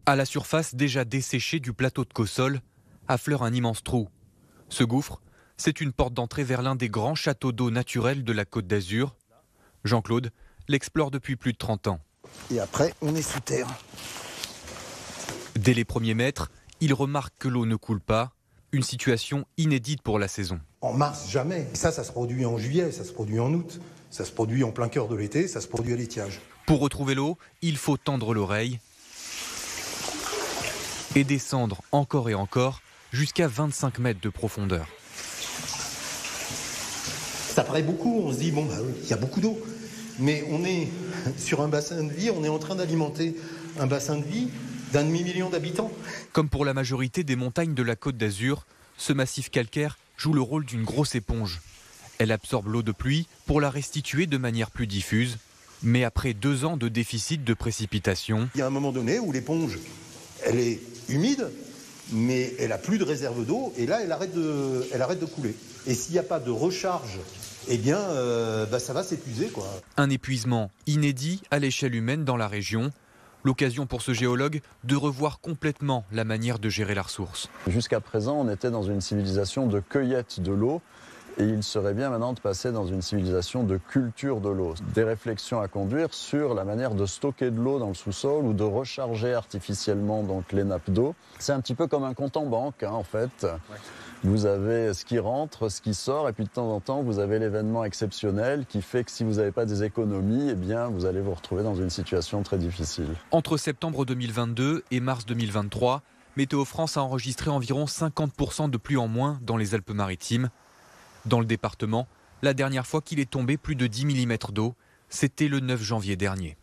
À la surface déjà desséchée du plateau de Cossol, affleure un immense trou. Ce gouffre, c'est une porte d'entrée vers l'un des grands châteaux d'eau naturels de la Côte d'Azur. Jean-Claude l'explore depuis plus de 30 ans. Et après, on est sous terre. Dès les premiers mètres, il remarque que l'eau ne coule pas, une situation inédite pour la saison. En mars, jamais. Ça se produit en juillet, ça se produit en août, ça se produit en plein cœur de l'été, ça se produit à l'étiage. Pour retrouver l'eau, il faut tendre l'oreille et descendre encore et encore jusqu'à 25 mètres de profondeur. Ça paraît beaucoup, on se dit, bon, il y a beaucoup d'eau. Mais on est sur un bassin de vie, on est en train d'alimenter un bassin de vie d'1,5 million d'habitants. Comme pour la majorité des montagnes de la Côte d'Azur, ce massif calcaire joue le rôle d'une grosse éponge. Elle absorbe l'eau de pluie pour la restituer de manière plus diffuse. Mais après 2 ans de déficit de précipitations, il y a un moment donné où l'éponge, elle est humide, mais elle n'a plus de réserve d'eau, et là, elle arrête de couler. Et s'il n'y a pas de recharge, eh bien, ça va s'épuiser, quoi. Un épuisement inédit à l'échelle humaine dans la région. L'occasion pour ce géologue de revoir complètement la manière de gérer la ressource. Jusqu'à présent, on était dans une civilisation de cueillette de l'eau. Et il serait bien maintenant de passer dans une civilisation de culture de l'eau. Des réflexions à conduire sur la manière de stocker de l'eau dans le sous-sol ou de recharger artificiellement donc, les nappes d'eau. C'est un petit peu comme un compte en banque, en fait. Ouais. Vous avez ce qui rentre, ce qui sort, et puis de temps en temps, vous avez l'événement exceptionnel qui fait que si vous n'avez pas des économies, eh bien, vous allez vous retrouver dans une situation très difficile. Entre septembre 2022 et mars 2023, Météo France a enregistré environ 50% de pluie en moins dans les Alpes-Maritimes. Dans le département, la dernière fois qu'il est tombé plus de 10 mm d'eau, c'était le 9 janvier dernier.